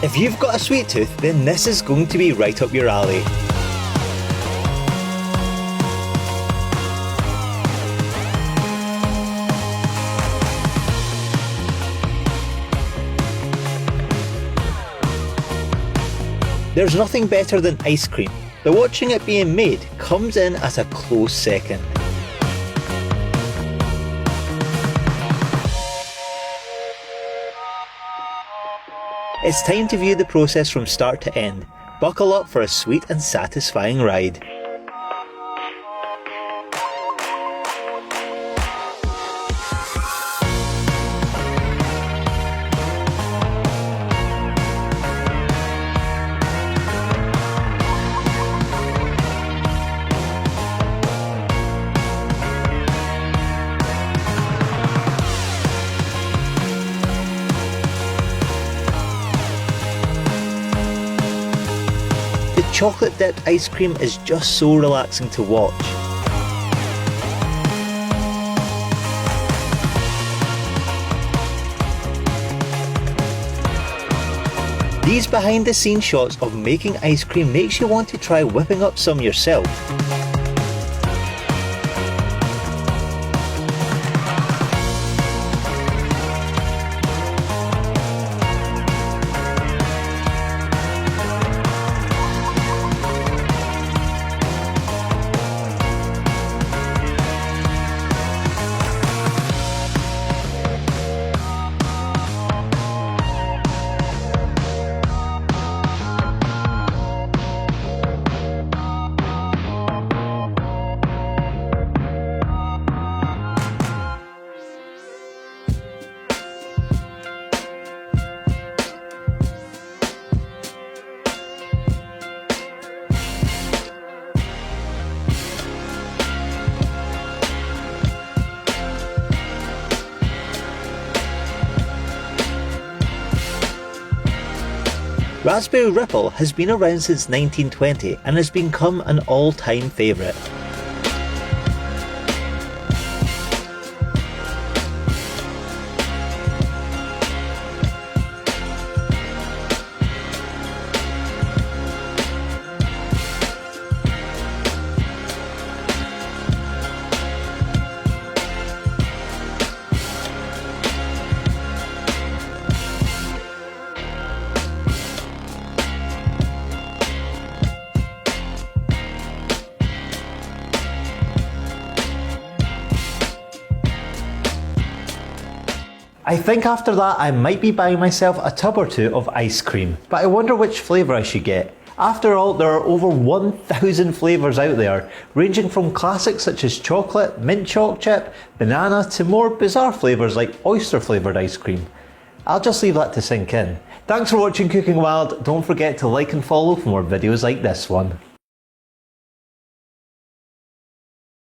If you've got a sweet tooth, then this is going to be right up your alley. There's nothing better than ice cream, but watching it being made comes in as a close second. It's time to view the process from start to end. Buckle up for a sweet and satisfying ride. The chocolate dipped ice cream is just so relaxing to watch. These behind the scenes shots of making ice cream makes you want to try whipping up some yourself. Raspberry Ripple has been around since 1920 and has become an all-time favourite. I think after that I might be buying myself a tub or two of ice cream, but I wonder which flavour I should get. After all, there are over 1,000 flavours out there, ranging from classics such as chocolate, mint choc chip, banana to more bizarre flavours like oyster flavoured ice cream. I'll just leave that to sink in. Thanks for watching Cooking Wild. Don't forget to like and follow for more videos like this one.